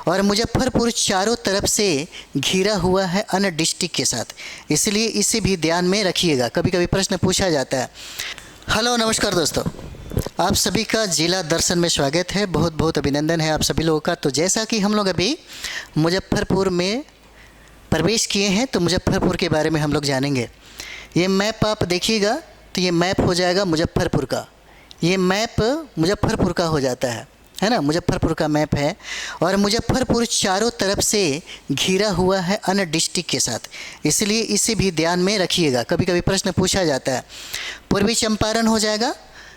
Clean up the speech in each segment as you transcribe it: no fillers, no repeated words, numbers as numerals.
और मुजफ्फरपुर चारों तरफ से घिरा हुआ है अन्य डिस्ट्रिक्ट के साथ, इसलिए इसे भी ध्यान में रखिएगा, कभी कभी प्रश्न पूछा जाता है। हेलो नमस्कार दोस्तों, आप सभी का जिला दर्शन में स्वागत है। बहुत बहुत अभिनंदन है आप सभी लोगों का। तो जैसा कि हम लोग अभी मुजफ्फरपुर में प्रवेश किए हैं तो मुजफ्फरपुर के बारे में हम लोग जानेंगे। ये मैप आप देखिएगा तो ये मैप हो जाएगा मुजफ्फरपुर का, ये मैप मुजफ्फरपुर का हो जाता है ना, मुजफ्फरपुर का मैप है। और मुजफ्फरपुर चारों तरफ से घिरा हुआ है अन्य डिस्ट्रिक्ट के साथ, इसलिए इसे भी ध्यान में रखिएगा, कभी कभी प्रश्न पूछा जाता है। पूर्वी चंपारण हो जाएगा,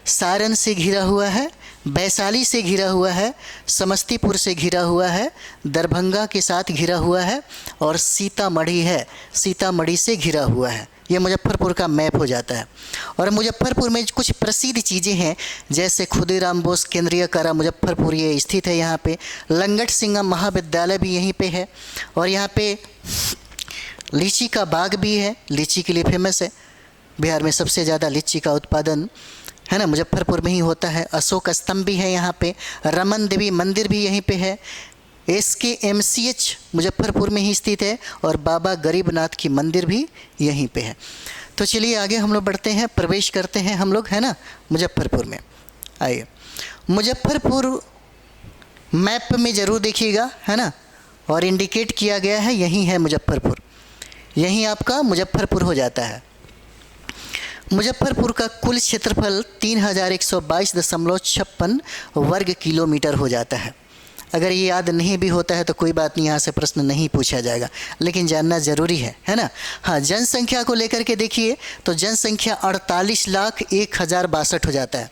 सारण से घिरा हुआ है, वैशाली से घिरा हुआ है, समस्तीपुर से घिरा हुआ है, दरभंगा के साथ घिरा हुआ है और सीतामढ़ी है, सीतामढ़ी से घिरा हुआ है। ये मुजफ्फरपुर का मैप हो जाता है। और मुजफ्फरपुर में कुछ प्रसिद्ध चीज़ें हैं, जैसे खुदीराम बोस केंद्रीय कारा मुजफ्फरपुर ये स्थित है। यहाँ पे लंगट सिंह महाविद्यालय भी यहीं पे है। और यहाँ पे लीची का बाग भी है, लीची के लिए फेमस है। बिहार में सबसे ज़्यादा लीची का उत्पादन है ना मुजफ्फरपुर में ही होता है। अशोक स्तंभ भी है यहाँ पे, रमन देवी मंदिर भी यहीं पे है। SKMCH मुजफ्फरपुर में ही स्थित है और बाबा गरीबनाथ की मंदिर भी यहीं पे है। तो चलिए आगे हम लोग बढ़ते हैं, प्रवेश करते हैं हम लोग, है ना, मुजफ्फरपुर में। आइए, मुजफ्फरपुर मैप में ज़रूर देखिएगा, है ना, और इंडिकेट किया गया है, यहीं है मुजफ्फरपुर, यहीं आपका मुजफ्फरपुर हो जाता है। मुजफ्फरपुर का कुल क्षेत्रफल 3122.56 वर्ग किलोमीटर हो जाता है। अगर ये याद नहीं भी होता है तो कोई बात नहीं, यहाँ से प्रश्न नहीं पूछा जाएगा, लेकिन जानना ज़रूरी है ना। हाँ, जनसंख्या को लेकर के देखिए तो जनसंख्या 48,01,062 हो जाता है।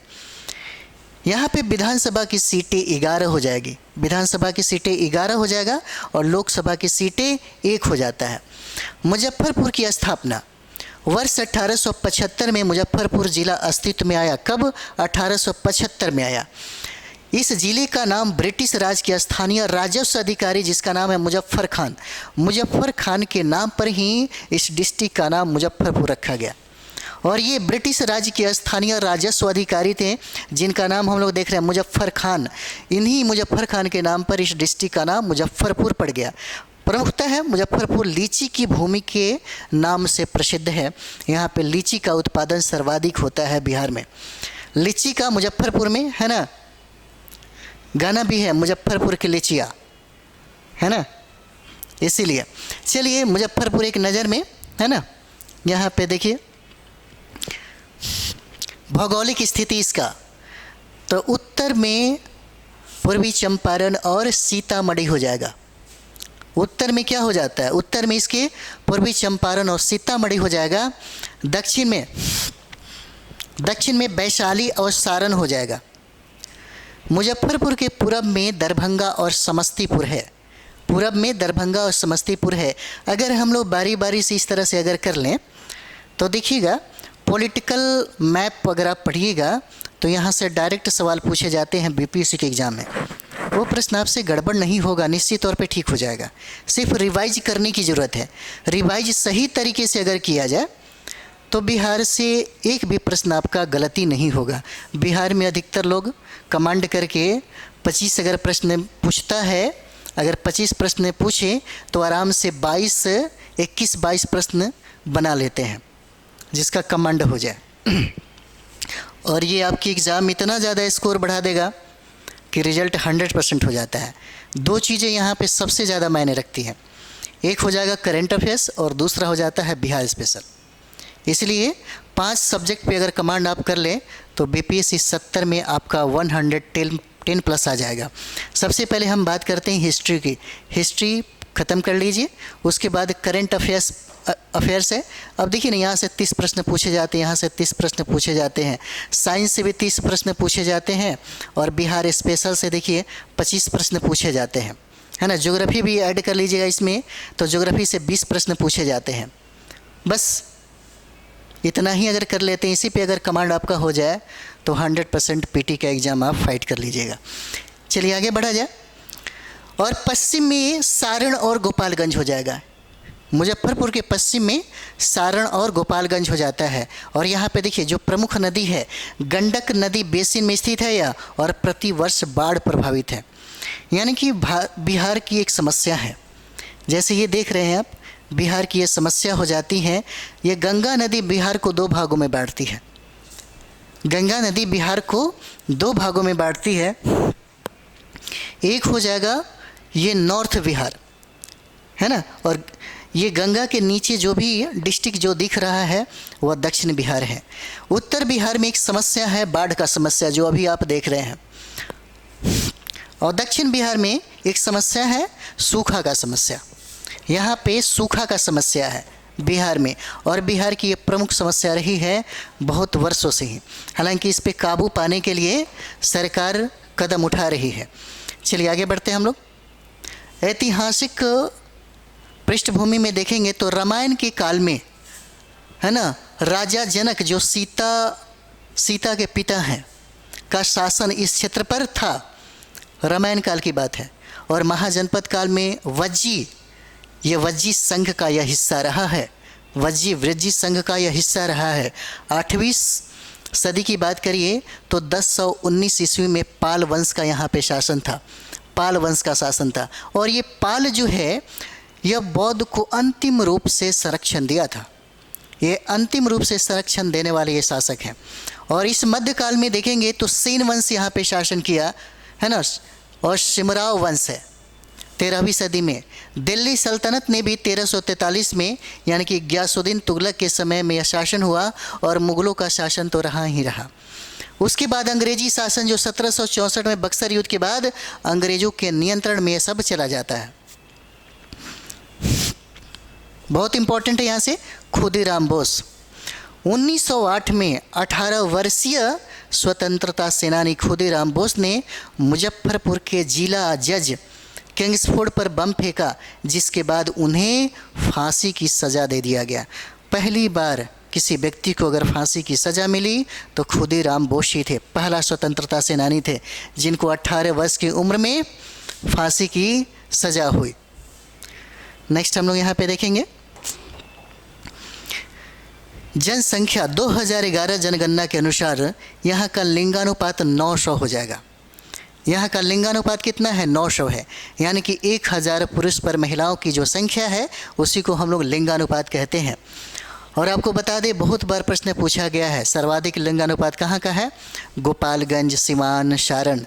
यहाँ पे विधानसभा की सीटें 11 हो जाएगी, विधानसभा की सीटें 11 हो जाएगा और लोकसभा की सीटें 1 हो जाता है। मुजफ्फरपुर की स्थापना वर्ष 1875 में मुजफ्फरपुर जिला अस्तित्व में आया। कब? 1875 में आया। इस जिले का नाम ब्रिटिश राज के स्थानीय राजस्व अधिकारी, जिसका नाम है मुजफ्फर खान, मुजफ्फर खान के नाम पर ही इस डिस्ट्रिक्ट का नाम मुजफ्फरपुर रखा गया। और ये ब्रिटिश राज के स्थानीय राजस्व अधिकारी थे, जिनका नाम हम लोग देख रहे हैं मुजफ्फर खान। इन्हीं मुजफ्फर खान के नाम पर इस डिस्ट्रिक्ट का नाम मुजफ्फरपुर पड़ गया। प्रमुखता है मुजफ्फरपुर लीची की भूमि के नाम से प्रसिद्ध है। यहाँ पे लीची का उत्पादन सर्वाधिक होता है बिहार में। लीची का मुजफ्फरपुर में, है ना, गाना भी है, मुजफ्फरपुर की लीचियाँ, है ना, इसीलिए। चलिए मुजफ्फरपुर एक नज़र में, है ना, यहाँ पे देखिए भौगोलिक स्थिति इसका। तो उत्तर में पूर्वी चंपारण और सीतामढ़ी हो जाएगा। उत्तर में क्या हो जाता है? उत्तर में इसके पूर्वी चंपारण और सीतामढ़ी हो जाएगा। दक्षिण में वैशाली और सारण हो जाएगा। मुजफ्फरपुर के पूरब में दरभंगा और समस्तीपुर है, पूरब में दरभंगा और समस्तीपुर है। अगर हम लोग बारी बारी से इस तरह से अगर कर लें तो देखिएगा, पॉलिटिकल मैप अगर आप पढ़िएगा तो यहाँ से डायरेक्ट सवाल पूछे जाते हैं BPSC के एग्ज़ाम में। वो प्रश्न आपसे गड़बड़ नहीं होगा, निश्चित तौर पे ठीक हो जाएगा। सिर्फ रिवाइज करने की ज़रूरत है। रिवाइज सही तरीके से अगर किया जाए तो बिहार से एक भी प्रश्न आपका गलती नहीं होगा। बिहार में अधिकतर लोग कमांड करके 25 अगर प्रश्न पूछता है, अगर 25 प्रश्न पूछे तो आराम से 21-22 प्रश्न बना लेते हैं, जिसका कमांड हो जाए। और ये आपकी एग्ज़ाम इतना ज़्यादा स्कोर बढ़ा देगा कि रिजल्ट 100% हो जाता है। दो चीज़ें यहाँ पे सबसे ज़्यादा मायने रखती हैं, एक हो जाएगा करंट अफेयर्स और दूसरा हो जाता है बिहार स्पेशल। इसलिए 5 सब्जेक्ट पे अगर कमांड आप कर लें तो BPSC 70 में आपका 110 प्लस आ जाएगा। सबसे पहले हम बात करते हैं हिस्ट्री की। हिस्ट्री ख़त्म कर लीजिए, उसके बाद करंट अफेयर्स है। अब देखिए ना, यहाँ से 30 प्रश्न पूछे जाते हैं, यहाँ से 30 प्रश्न पूछे जाते हैं। साइंस से भी 30 प्रश्न पूछे जाते हैं और बिहार स्पेशल से देखिए 25 प्रश्न पूछे जाते हैं, है ना। ज्योग्राफी भी ऐड कर लीजिएगा इसमें, तो ज्योग्राफी से 20 प्रश्न पूछे जाते हैं। बस इतना ही अगर कर लेते हैं, इसी पे अगर कमांड आपका हो जाए तो 100% PT का एग्ज़ाम आप फाइट कर लीजिएगा। चलिए आगे बढ़ा जाए। और पश्चिम में सारण और गोपालगंज हो जाएगा। मुजफ्फरपुर के पश्चिम में सारण और गोपालगंज हो जाता है। और यहाँ पे देखिए जो प्रमुख नदी है, गंडक नदी बेसिन में स्थित है यह, और प्रतिवर्ष बाढ़ प्रभावित है। यानी कि बिहार की एक समस्या है। जैसे ये देख रहे हैं आप, बिहार की ये समस्या हो जाती है। ये गंगा नदी बिहार को दो भागों में बांटती है। गंगा नदी बिहार को दो भागों में बांटती है। एक हो जाएगा ये नॉर्थ बिहार, है ना, और ये गंगा के नीचे जो भी डिस्ट्रिक्ट जो दिख रहा है वह दक्षिण बिहार है। उत्तर बिहार में एक समस्या है बाढ़ का समस्या, जो अभी आप देख रहे हैं, और दक्षिण बिहार में एक समस्या है सूखा का समस्या। यहाँ पे सूखा का समस्या है बिहार में, और बिहार की ये प्रमुख समस्या रही है बहुत वर्षों से ही। हालांकि इस पे काबू पाने के लिए सरकार कदम उठा रही है। चलिए आगे बढ़ते हैं हम लोग। ऐतिहासिक पृष्ठभूमि में देखेंगे तो रामायण के काल में, है ना, राजा जनक जो सीता के पिता हैं का शासन इस क्षेत्र पर था। रामायण काल की बात है। और महाजनपद काल में वज्जी संघ का यह हिस्सा रहा है। वज्जी संघ का यह हिस्सा रहा है। 8वीं सदी की बात करिए तो 1019 ईस्वी में पाल वंश का यहाँ पे शासन था। पाल वंश का शासन था, और ये पाल जो है यह बौद्ध को अंतिम रूप से संरक्षण दिया था। ये अंतिम रूप से संरक्षण देने वाले ये शासक हैं। और इस मध्यकाल में देखेंगे तो सेन वंश यहाँ पे शासन किया, है ना, और शिमराव वंश है 13वीं सदी में। दिल्ली सल्तनत ने भी 1343 में, यानी कि गियासुद्दीन तुगलक के समय में यह शासन हुआ, और मुग़लों का शासन तो रहा ही रहा। उसके बाद अंग्रेजी शासन जो 1764 में बक्सर युद्ध के बाद अंग्रेज़ों के नियंत्रण में यह सब चला जाता है। बहुत इंपॉर्टेंट है यहाँ से खुदीराम बोस। 1908 में 18 वर्षीय स्वतंत्रता सेनानी खुदीराम बोस ने मुजफ्फरपुर के जिला जज किंग्सफोर्ड पर बम फेंका, जिसके बाद उन्हें फांसी की सज़ा दे दिया गया। पहली बार किसी व्यक्ति को अगर फांसी की सज़ा मिली तो खुदीराम बोस ही थे, पहला स्वतंत्रता सेनानी थे जिनको 18 वर्ष की उम्र में फांसी की सज़ा हुई। नेक्स्ट हम लोग यहाँ पे देखेंगे जनसंख्या 2011 जनगणना के अनुसार यहाँ का लिंगानुपात 900 हो जाएगा। यहाँ का लिंगानुपात कितना है? 900 है। यानी कि 1000 पुरुष पर महिलाओं की जो संख्या है उसी को हम लोग लिंगानुपात कहते हैं। और आपको बता दें, बहुत बार प्रश्न पूछा गया है, सर्वाधिक लिंगानुपात कहाँ का है? गोपालगंज, सिवान, सारण,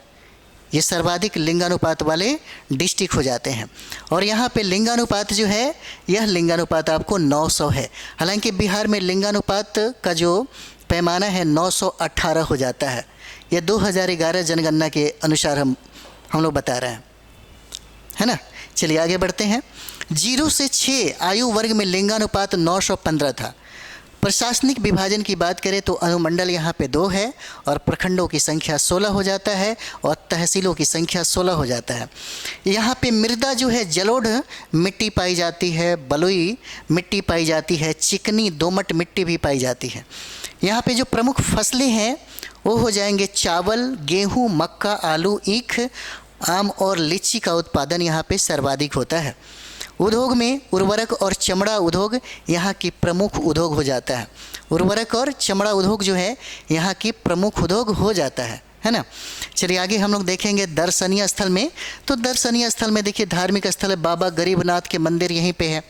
ये सर्वाधिक लिंगानुपात वाले डिस्ट्रिक्ट हो जाते हैं। और यहाँ पे लिंगानुपात जो है, यह लिंगानुपात आपको 900 है। हालांकि बिहार में लिंगानुपात का जो पैमाना है 918 हो जाता है। यह 2011 जनगणना के अनुसार हम लोग बता रहे हैं, है ना। चलिए आगे बढ़ते हैं। 0 से 6 आयु वर्ग में लिंगानुपात 915 था। प्रशासनिक विभाजन की बात करें तो अनुमंडल यहाँ पे 2 है, और प्रखंडों की संख्या 16 हो जाता है, और तहसीलों की संख्या 16 हो जाता है। यहाँ पे मृदा जो है जलोढ़ मिट्टी पाई जाती है, बलुई मिट्टी पाई जाती है, चिकनी दोमट मिट्टी भी पाई जाती है। यहाँ पे जो प्रमुख फसलें हैं वो हो जाएंगे चावल, गेहूँ, मक्का, आलू, ईख, आम और लीची का उत्पादन यहाँ पे सर्वाधिक होता है। उद्योग में उर्वरक और चमड़ा उद्योग यहाँ की प्रमुख उद्योग हो जाता है। उर्वरक और चमड़ा उद्योग जो है यहाँ की प्रमुख उद्योग हो जाता है ना। चलिए आगे हम लोग देखेंगे दर्शनीय स्थल में। तो दर्शनीय स्थल में देखिए धार्मिक स्थल है, बाबा गरीबनाथ के मंदिर यहीं पे है।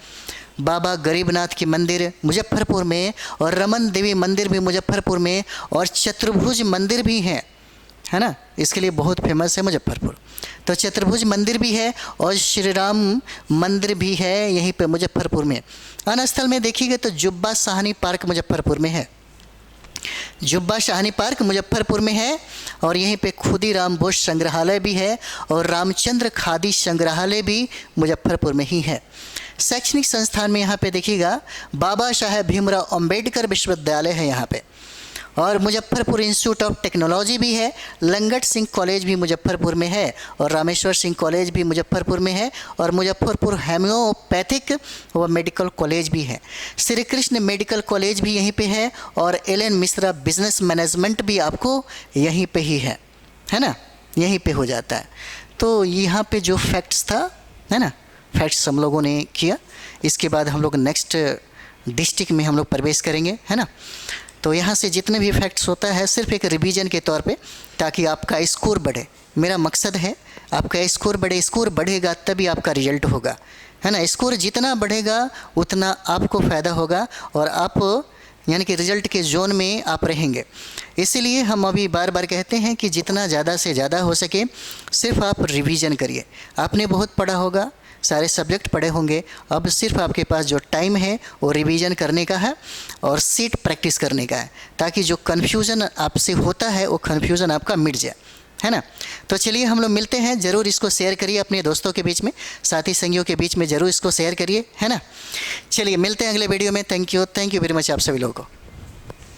बाबा गरीबनाथ की मंदिर मुजफ्फरपुर में, और रमन देवी मंदिर भी मुजफ्फरपुर में, और चतुर्भुज मंदिर भी है ना। इसके लिए बहुत फेमस है मुजफ्फरपुर। तो चतुर्भुज मंदिर भी है और श्री राम मंदिर भी है यहीं पे मुजफ्फरपुर में। अन्य स्थल में देखिएगा तो जुब्बा शाहनी पार्क मुजफ्फरपुर में है। जुब्बा शाहनी पार्क मुजफ्फरपुर में है, और यहीं पे खुदीराम बोस संग्रहालय भी है, और रामचंद्र खादी संग्रहालय भी मुजफ्फरपुर में ही है। शैक्षणिक संस्थान में यहाँ पे देखिएगा बाबा साहेब भीमराव अंबेडकर विश्वविद्यालय है यहाँ पे, और मुजफ्फरपुर इंस्टीट्यूट ऑफ टेक्नोलॉजी भी है। लंगट सिंह कॉलेज भी मुजफ्फरपुर में है, और रामेश्वर सिंह कॉलेज भी मुजफ्फरपुर में है, और मुजफ्फरपुर होम्योपैथिक व मेडिकल कॉलेज भी है। श्री कृष्ण मेडिकल कॉलेज भी यहीं पे है, और एल.एन. मिश्रा बिजनेस मैनेजमेंट भी आपको यहीं पे ही है ना, यहीं पे हो जाता है। तो यहाँ पे जो फैक्ट्स था, है ना, फैक्ट्स हम लोगों ने किया। इसके बाद हम लोग नेक्स्ट डिस्ट्रिक्ट में हम लोग प्रवेश करेंगे, है ना। तो यहाँ से जितने भी फैक्ट्स होता है सिर्फ एक रिवीजन के तौर पे, ताकि आपका स्कोर बढ़े। मेरा मकसद है आपका स्कोर बढ़े, स्कोर बढ़ेगा तभी आपका रिजल्ट होगा, है ना। स्कोर जितना बढ़ेगा उतना आपको फ़ायदा होगा और आप यानी कि रिज़ल्ट के जोन में आप रहेंगे। इसीलिए हम अभी बार बार कहते हैं कि जितना ज़्यादा से ज़्यादा हो सके सिर्फ आप रिवीजन करिए। आपने बहुत पढ़ा होगा, सारे सब्जेक्ट पढ़े होंगे, अब सिर्फ आपके पास जो टाइम है वो रिवीजन करने का है और सीट प्रैक्टिस करने का है, ताकि जो कन्फ्यूज़न आपसे होता है वो कन्फ्यूज़न आपका मिट जाए, है ना। तो चलिए हम लोग मिलते हैं, ज़रूर इसको शेयर करिए अपने दोस्तों के बीच में, साथी संगियों के बीच में ज़रूर इसको शेयर करिए, है ना। चलिए मिलते हैं अगले वीडियो में। थैंक यू वेरी मच आप सभी लोगों को।